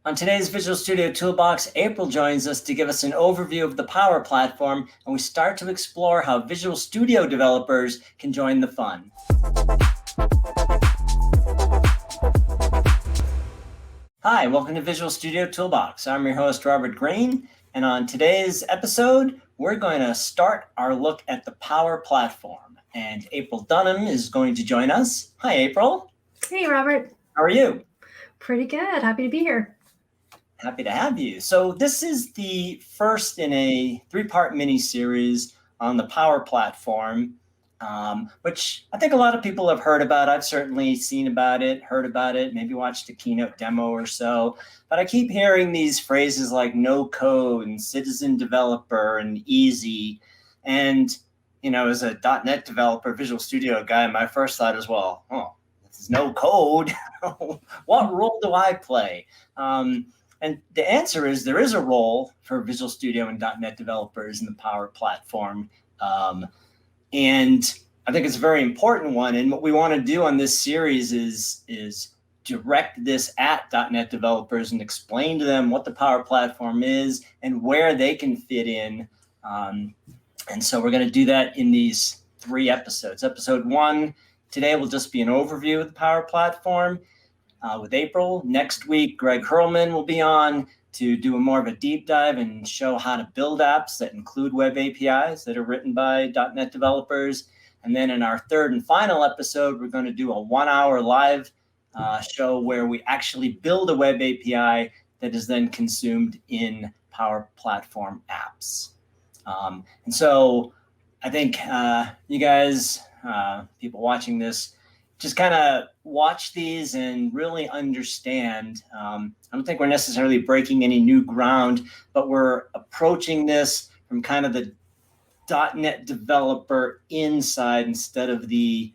On today's Visual Studio Toolbox, April joins us to give us an overview of the Power Platform, and we start to explore how Visual Studio developers can join the fun. Hi, welcome to Visual Studio Toolbox. I'm your host, Robert Green, and on today's episode, we're going to start our look at the Power Platform. And April Dunham is going to join us. Hi, April. Hey, Robert. How are you? Pretty good. Happy to be here. Happy to have you. So this is the first in a three-part mini-series on the Power Platform, which I think a lot of people have heard about. I've certainly seen about it, heard about it, maybe watched a keynote demo or so. But I keep hearing these phrases like no code and citizen developer and easy. And, as a .NET developer, Visual Studio guy, my first thought is, well, this is no code. What role do I play? And the answer is there is a role for Visual Studio and .NET developers in the Power Platform. And I think it's a very important one. And what we want to do on this series is direct this at .NET developers and explain to them what the Power Platform is and where they can fit in. And so we're going to do that in these 3 episodes. Episode 1 today will just be an overview of the Power Platform. With April. Next week, Greg Hurlman will be on to do more of a deep dive and show how to build apps that include web APIs that are written by .NET developers. And then in our third and final episode, we're going to do a 1-hour live show where we actually build a web API that is then consumed in Power Platform apps. And so I think you guys, people watching this, just kind of watch these and really understand. I don't think we're necessarily breaking any new ground, but we're approaching this from kind of the .NET developer inside instead of the,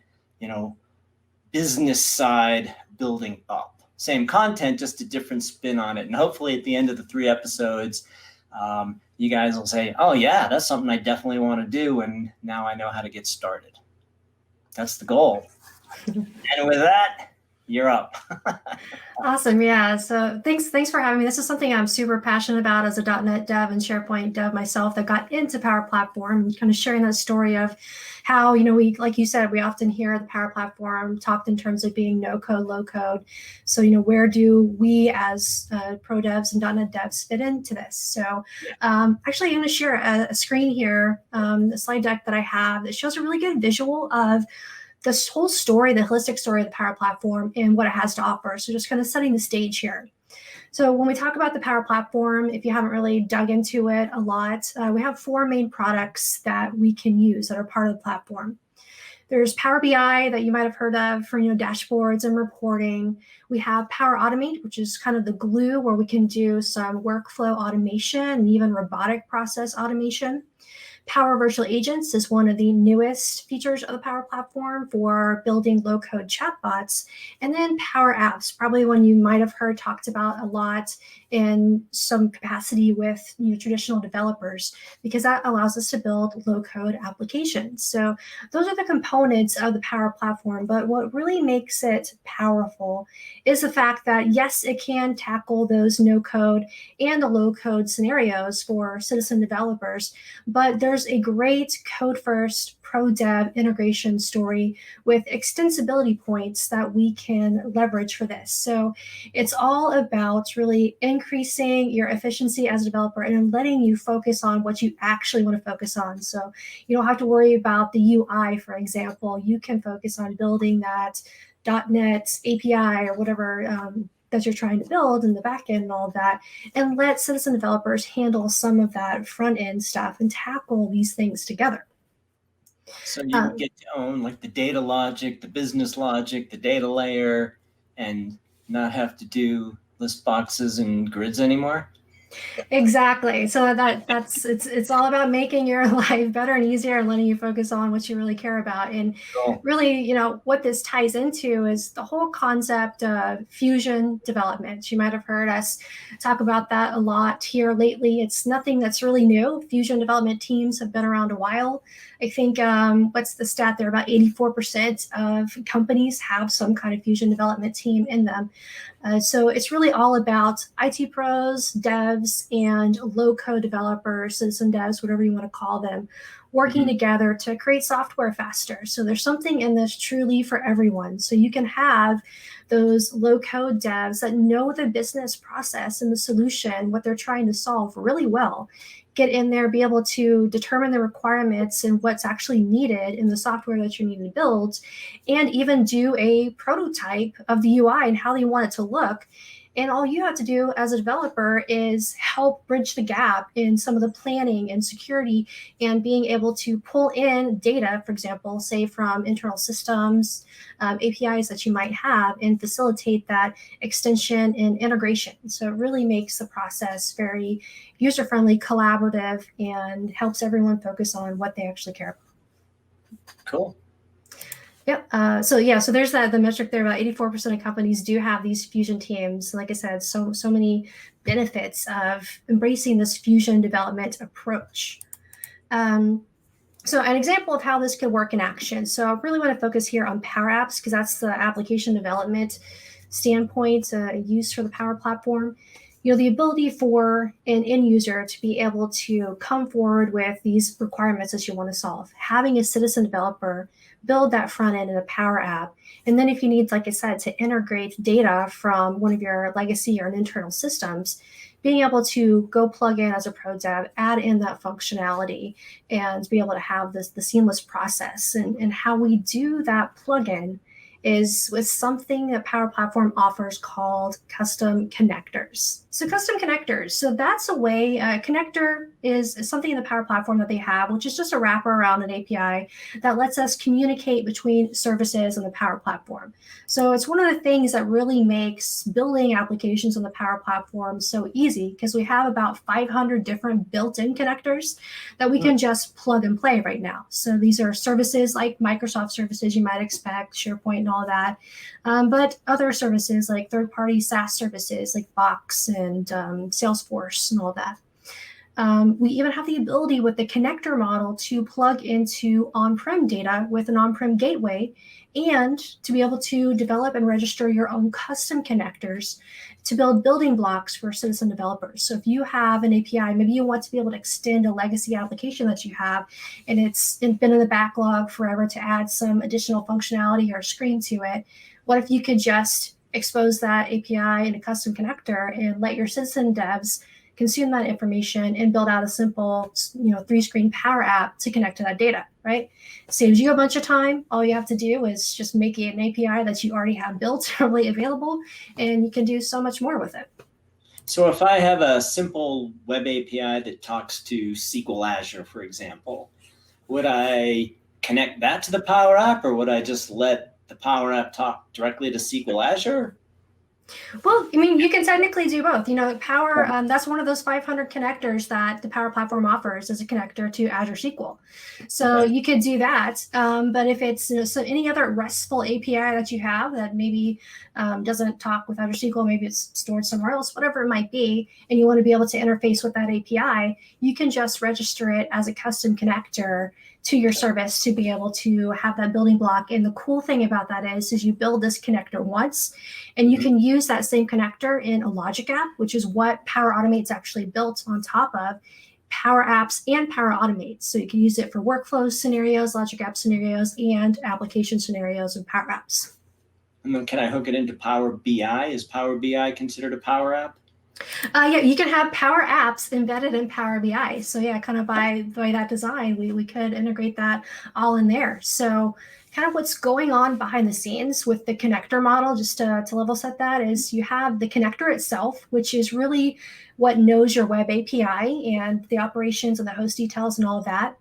business side building up. Same content, just a different spin on it. And hopefully at the end of the 3 episodes, you guys will say, oh yeah, that's something I definitely want to do. And now I know how to get started. That's the goal. And with that, you're up. Awesome. Yeah. So thanks for having me. This is something I'm super passionate about as a .NET dev and SharePoint dev myself that got into Power Platform, and kind of sharing that story of how, we, like you said, we often hear the Power Platform talked in terms of being no code, low code. So, where do we as pro devs and .NET devs fit into this? So actually, I'm going to share a screen here, a slide deck that I have that shows a really good visual of this whole story, the holistic story of the Power Platform and what it has to offer. So just kind of setting the stage here. So when we talk about the Power Platform, if you haven't really dug into it a lot, we have 4 main products that we can use that are part of the platform. There's Power BI that you might have heard of for dashboards and reporting. We have Power Automate, which is kind of the glue where we can do some workflow automation and even robotic process automation. Power Virtual Agents is one of the newest features of the Power Platform for building low-code chatbots. And then Power Apps, probably one you might have heard talked about a lot in some capacity with traditional developers, because that allows us to build low-code applications. So those are the components of the Power Platform. But what really makes it powerful is the fact that, yes, it can tackle those no-code and the low-code scenarios for citizen developers, but there's a great code-first pro dev integration story with extensibility points that we can leverage for this. So it's all about really increasing your efficiency as a developer and letting you focus on what you actually want to focus on. So you don't have to worry about the UI, for example. You can focus on building that .NET API or whatever that you're trying to build in the back end and all of that, and let citizen developers handle some of that front end stuff and tackle these things together. So you get to own like the data logic, the business logic, the data layer, and not have to do list boxes and grids anymore? Exactly. So that's it's all about making your life better and easier and letting you focus on what you really care about. And really, what this ties into is the whole concept of fusion development. You might have heard us talk about that a lot here lately. It's nothing that's really new. Fusion development teams have been around a while. I think what's the stat there? About 84% of companies have some kind of fusion development team in them. So it's really all about IT pros, devs, and low-code developers, citizen devs, whatever you want to call them, working together to create software faster. So there's something in this truly for everyone. So you can have those low-code devs that know the business process and the solution, what they're trying to solve really well, get in there, be able to determine the requirements and what's actually needed in the software that you need to build, and even do a prototype of the UI and how you want it to look. And all you have to do as a developer is help bridge the gap in some of the planning and security and being able to pull in data, for example, say from internal systems, APIs that you might have, and facilitate that extension and integration. So it really makes the process very user-friendly, collaborative, and helps everyone focus on what they actually care about. Cool. Yep. So there's the metric there. About 84% of companies do have these fusion teams. Like I said, so many benefits of embracing this fusion development approach. So an example of how this could work in action. So I really want to focus here on Power Apps because that's the application development standpoint used for the Power Platform. The ability for an end user to be able to come forward with these requirements that you want to solve, having a citizen developer build that front end in a Power App. And then if you need, like I said, to integrate data from one of your legacy or internal systems, being able to go plug in as a pro dev, add in that functionality, and be able to have the seamless process. And how we do that plugin is with something that Power Platform offers called custom connectors. So custom connectors, so that's a way, connector is something in the Power Platform that they have, which is just a wrapper around an API that lets us communicate between services on the Power Platform. So it's one of the things that really makes building applications on the Power Platform so easy because we have about 500 different built-in connectors that we can just plug and play right now. So these are services like Microsoft services you might expect, SharePoint and all of that, but other services like third-party SaaS services like Box and Salesforce and all that. We even have the ability with the connector model to plug into on-prem data with an on-prem gateway and to be able to develop and register your own custom connectors to build building blocks for citizen developers. So if you have an API, maybe you want to be able to extend a legacy application that you have and it's been in the backlog forever to add some additional functionality or screen to it. What if you could just expose that API in a custom connector and let your citizen devs consume that information and build out a simple, 3-screen Power App to connect to that data, right? Saves you a bunch of time. All you have to do is just make it an API that you already have built, already available, and you can do so much more with it. So if I have a simple web API that talks to SQL Azure, for example, would I connect that to the Power App, or would I just let the Power App talk directly to SQL Azure? Well, I mean, you can technically do both. Power, that's one of those 500 connectors that the Power Platform offers as a connector to Azure SQL. So you could do that. But if it's so any other RESTful API that you have that maybe doesn't talk with Azure SQL, maybe it's stored somewhere else, whatever it might be, and you want to be able to interface with that API, you can just register it as a custom connector to your service to be able to have that building block. And the cool thing about that is you build this connector once, and you can use that same connector in a Logic app, which is what Power Automate's actually built on top of Power Apps and Power Automate. So you can use it for workflow scenarios, Logic app scenarios, and application scenarios of Power Apps. And then can I hook it into Power BI? Is Power BI considered a Power App? Yeah, you can have Power Apps embedded in Power BI. So yeah, kind of by that design, we could integrate that all in there. So kind of what's going on behind the scenes with the connector model, just to level set that, is you have the connector itself, which is really what knows your web API and the operations and the host details and all of that.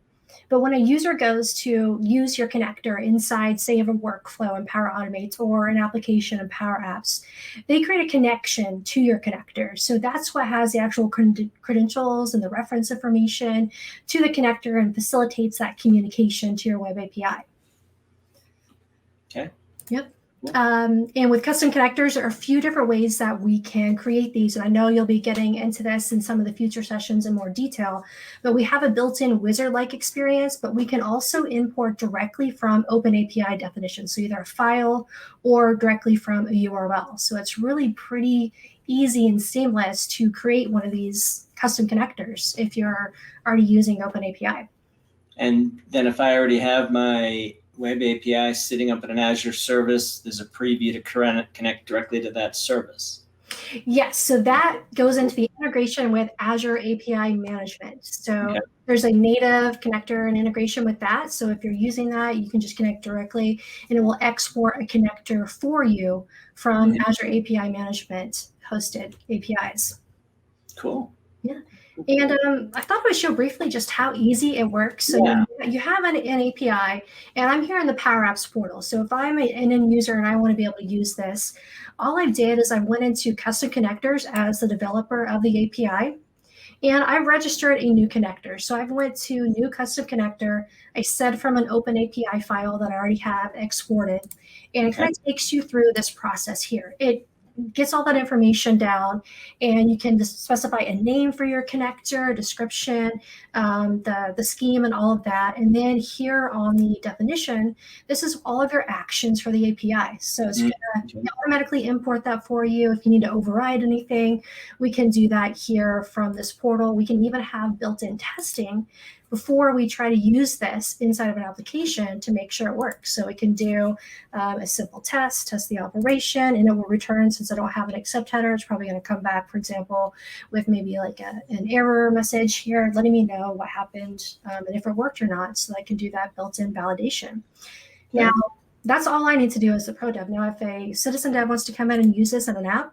But when a user goes to use your connector inside, say, of a workflow in Power Automate or an application in Power Apps, they create a connection to your connector. So that's what has the actual credentials and the reference information to the connector and facilitates that communication to your web API. Okay. Yep. And with custom connectors, there are a few different ways that we can create these. And I know you'll be getting into this in some of the future sessions in more detail, but we have a built-in wizard-like experience, but we can also import directly from OpenAPI definitions. So either a file or directly from a URL. So it's really pretty easy and seamless to create one of these custom connectors if you're already using OpenAPI. And then if I already have my web API sitting up in an Azure service, there's a preview to connect directly to that service. Yes, so that goes into the integration with Azure API management. So there's a native connector and integration with that. So if you're using that, you can just connect directly and it will export a connector for you from Azure API management hosted APIs. Cool. Yeah. And I thought I would show briefly just how easy it works. So you have an API, and I'm here in the Power Apps portal. So if I'm an end user and I want to be able to use this, all I did is I went into custom connectors as the developer of the API, and I registered a new connector. So I went to new custom connector. I said from an open API file that I already have exported, and it kind of takes you through this process here. It gets all that information down, and you can just specify a name for your connector, description, the scheme, and all of that. And then here on the definition, this is all of your actions for the API. So it's going to automatically import that for you. If you need to override anything, we can do that here from this portal. We can even have built-in testing before we try to use this inside of an application to make sure it works. So we can do a simple test the operation, and it will return, since I don't have an accept header, it's probably going to come back, for example, with maybe like an error message here, letting me know what happened and if it worked or not, so I can do that built-in validation. Now, that's all I need to do as a pro dev. Now, if a citizen dev wants to come in and use this in an app,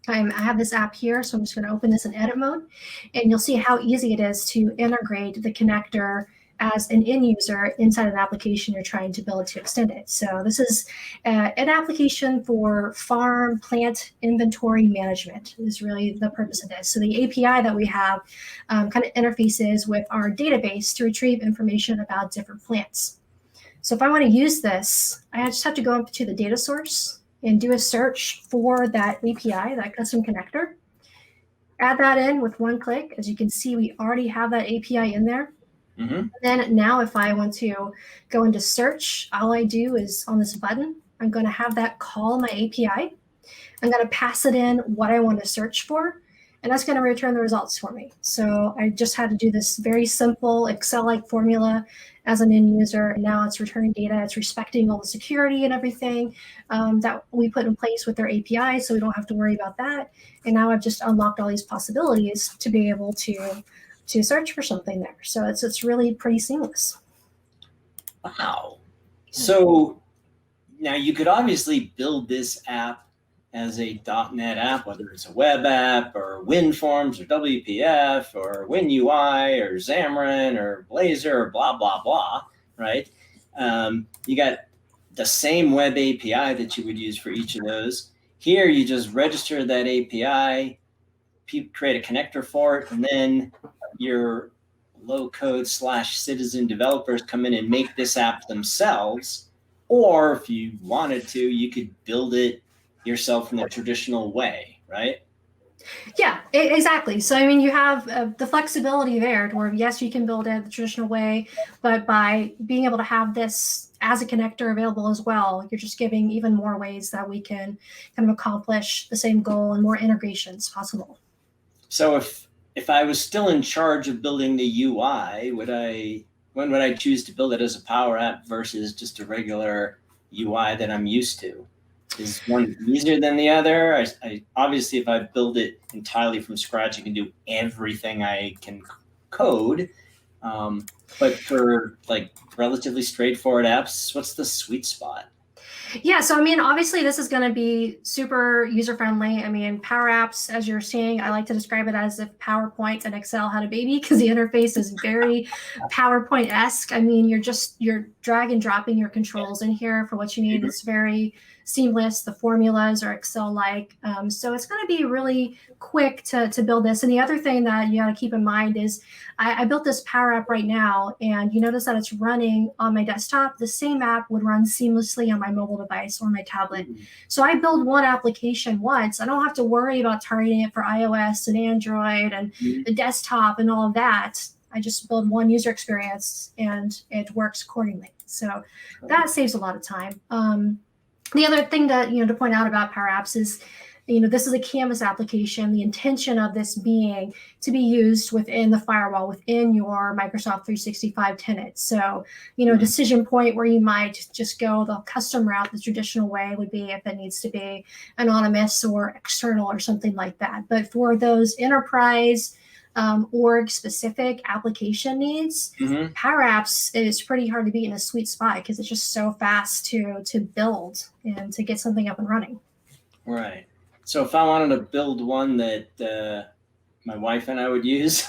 I have this app here, so I'm just going to open this in edit mode, and you'll see how easy it is to integrate the connector as an end user inside an application you're trying to build to extend it. So this is an application for farm plant inventory management is really the purpose of this. So the API that we have kind of interfaces with our database to retrieve information about different plants. So if I want to use this, I just have to go up to the data source and do a search for that API, that custom connector. Add that in with one click. As you can see, we already have that API in there. Then now if I want to go into search, all I do is on this button, I'm going to have that call my API. I'm going to pass it in what I want to search for, and that's going to return the results for me. So I just had to do this very simple Excel-like formula as an end user, and now it's returning data. It's respecting all the security and everything that we put in place with their API, so we don't have to worry about that. And now I've just unlocked all these possibilities to be able to search for something there. So it's really pretty seamless. Wow. So now you could obviously build this app as a .NET app, whether it's a web app or WinForms or WPF or WinUI or Xamarin or Blazor or blah, blah, blah, right? You got the same web API that you would use for each of those. Here, you just register that API, create a connector for it, and then your low-code / citizen developers come in and make this app themselves. Or if you wanted to, you could build it yourself in the traditional way, right? Yeah, exactly. So, I mean, you have the flexibility there to where, yes, you can build it the traditional way, but by being able to have this as a connector available as well, you're just giving even more ways that we can kind of accomplish the same goal and more integrations possible. So if I was still in charge of building the UI, when would I choose to build it as a Power App versus just a regular UI that I'm used to? Is one easier than the other? I obviously, if I build it entirely from scratch, I can do everything I can code. But for like relatively straightforward apps, what's the sweet spot? Yeah, so I mean, obviously this is going to be super user-friendly. I mean, Power Apps, as you're seeing, I like to describe it as if PowerPoint and Excel had a baby, because the interface is very PowerPoint-esque. I mean, you're drag and dropping your controls in here for what you need. It's very seamless. The formulas are Excel-like. So it's going to be really quick to build this. And the other thing that you got to keep in mind is I built this Power App right now, and you notice that it's running on my desktop. The same app would run seamlessly on my mobile device or my tablet. So I build one application once. I don't have to worry about targeting it for iOS and Android and the desktop and all of that. I just build one user experience and it works accordingly. So that saves a lot of time. The other thing to point out about Power Apps is, this is a Canvas application. The intention of this being to be used within the firewall, within your Microsoft 365 tenant. So, decision point where you might just go the custom route, the traditional way would be if it needs to be anonymous or external or something like that. But for those enterprise org specific application needs, Power Apps is pretty hard to beat in a sweet spot because it's just so fast to build and to get something up and running. Right. So if I wanted to build one that my wife and I would use,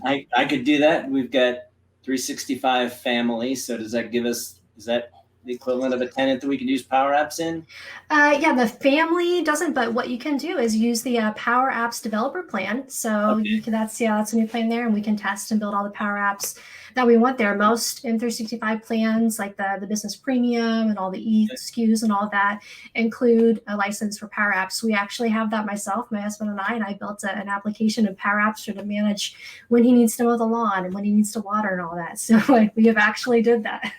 I could do that. We've got 365 family. So is that the equivalent of a tenant that we could use Power Apps in? Yeah, the family doesn't, but what you can do is use the Power Apps developer plan. So that's a new plan there, and we can test and build all the Power Apps that we want there. Most M365 plans, like the business premium and all the SKUs and all that, include a license for Power Apps. We actually have that myself, my husband and I built an application of Power Apps to manage when he needs to mow the lawn and when he needs to water and all that. So we have actually did that.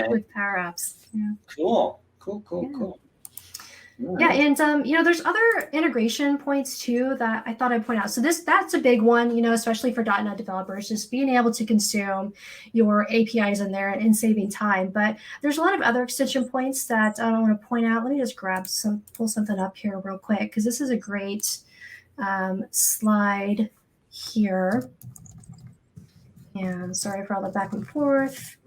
With Power Apps. Yeah. Cool. Yeah, and there's other integration points too that I thought I'd point out. So that's a big one, especially for .NET developers, just being able to consume your APIs in there and saving time. But there's a lot of other extension points that I want to point out. Let me just pull something up here real quick, because this is a great slide here. And sorry for all the back and forth.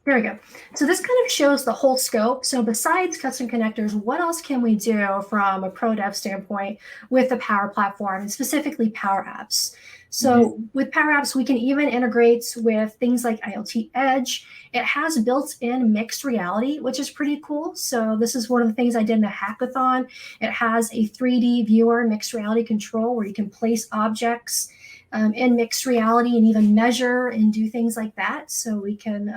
There we go. So this kind of shows the whole scope. So besides custom connectors, what else can we do from a pro dev standpoint with the Power Platform, and specifically Power Apps? So with Power Apps, we can even integrate with things like IoT Edge. It has built-in mixed reality, which is pretty cool. So this is one of the things I did in a hackathon. It has a 3D viewer mixed reality control where you can place objects in mixed reality and even measure and do things like that. So we can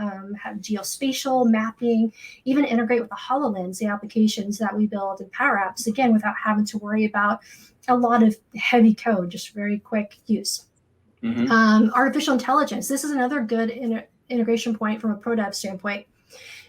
have geospatial mapping, even integrate with the HoloLens, the applications that we build in Power Apps, again, without having to worry about a lot of heavy code, just very quick use. Artificial intelligence. This is another good integration point from a pro dev standpoint.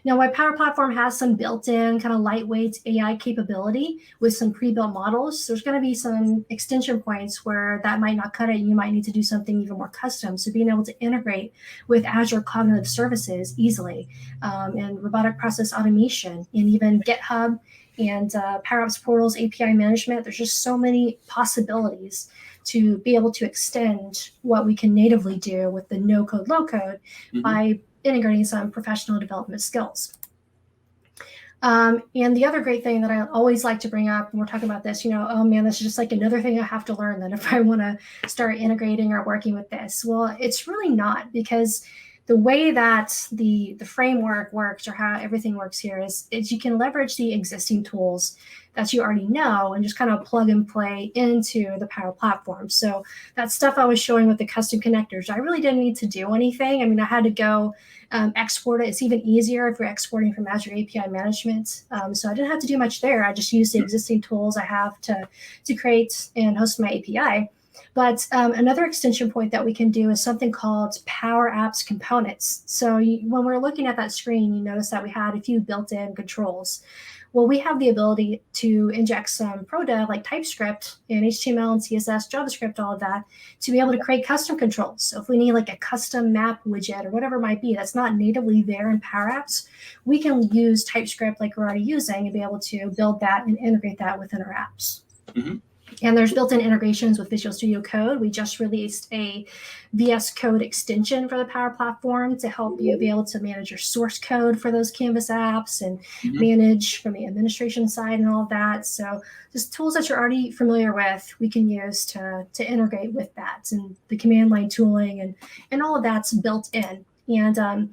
Now, while Power Platform has some built-in kind of lightweight AI capability with some pre-built models, there's going to be some extension points where that might not cut it. You might need to do something even more custom. So being able to integrate with Azure Cognitive Services easily, and robotic process automation, and even GitHub and Power Apps Portals API management, there's just so many possibilities to be able to extend what we can natively do with the no-code, low-code by integrating some professional development skills. And the other great thing that I always like to bring up when we're talking about this, oh man, this is just like another thing I have to learn then if I want to start integrating or working with this. Well, it's really not, because the way that the framework works, or how everything works here, is you can leverage the existing tools that you already know and just kind of plug and play into the Power Platform. So that stuff I was showing with the custom connectors, I really didn't need to do anything. I mean, I had to go export it. It's even easier if you're exporting from Azure API management. So I didn't have to do much there. I just used the existing tools I have to create and host my API. But another extension point that we can do is something called Power Apps Components. So when we're looking at that screen, you notice that we had a few built-in controls. Well, we have the ability to inject some pro dev like TypeScript and HTML and CSS, JavaScript, all of that, to be able to create custom controls. So if we need like a custom map widget or whatever it might be that's not natively there in Power Apps, we can use TypeScript like we're already using and be able to build that and integrate that within our apps. And there's built-in integrations with Visual Studio Code. We just released a VS Code extension for the Power Platform to help you be able to manage your source code for those Canvas apps and manage from the administration side and all of that. So just tools that you're already familiar with, we can use to integrate with that. And the command line tooling and all of that's built in. And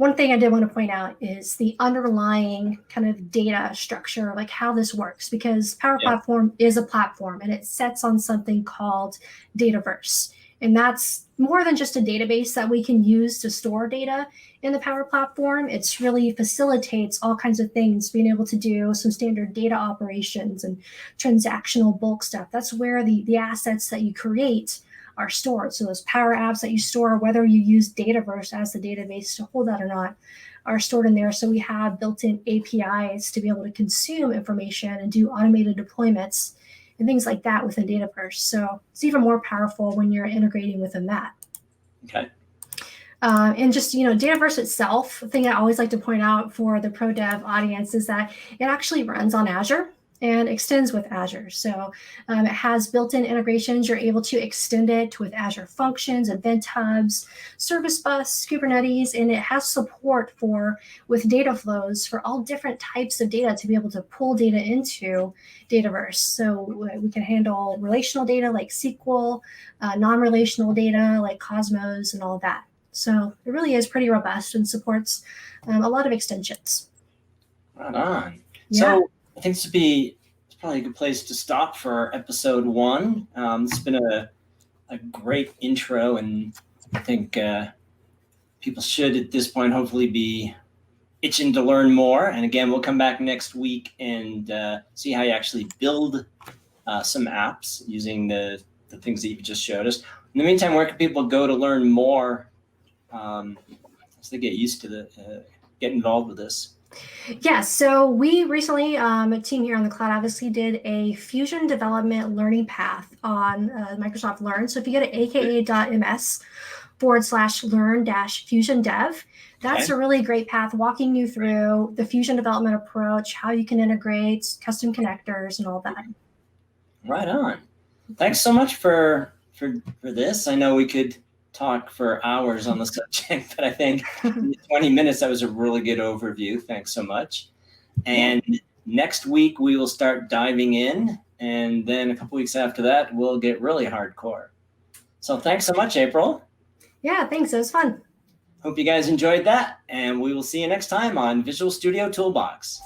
one thing I did want to point out is the underlying kind of data structure, like how this works, because Power Yeah. Platform is a platform and it sets on something called Dataverse. And that's more than just a database that we can use to store data in the Power Platform. It's really facilitates all kinds of things, being able to do some standard data operations and transactional bulk stuff. That's where the assets that you create are stored. So those Power Apps that you store, whether you use Dataverse as the database to hold that or not, are stored in there. So we have built-in APIs to be able to consume information and do automated deployments and things like that within Dataverse. So it's even more powerful when you're integrating within that. Okay. And just, Dataverse itself, the thing I always like to point out for the pro dev audience is that it actually runs on Azure and extends with Azure. So it has built-in integrations. You're able to extend it with Azure Functions, Event Hubs, Service Bus, Kubernetes, and it has support with data flows for all different types of data to be able to pull data into Dataverse. So we can handle relational data like SQL, non-relational data like Cosmos, and all of that. So it really is pretty robust and supports a lot of extensions. Right on. Yeah. So I think it's probably a good place to stop for episode 1. It's been a great intro, and I think people should at this point hopefully be itching to learn more. And again, we'll come back next week and see how you actually build some apps using the things that you just showed us. In the meantime, where can people go to learn more as they get used to get involved with this? Yeah, so we recently, a team here on the cloud, obviously did a Fusion development learning path on Microsoft Learn. So if you go to aka.ms/learn-fusion dev, that's a really great path walking you through the Fusion development approach, how you can integrate custom connectors and all that. Right on. Thanks so much for this. I know we could talk for hours on the subject, but I think in 20 minutes, that was a really good overview. Thanks so much. And next week, we will start diving in. And then a couple weeks after that, we'll get really hardcore. So thanks so much, April. Yeah, thanks. It was fun. Hope you guys enjoyed that. And we will see you next time on Visual Studio Toolbox.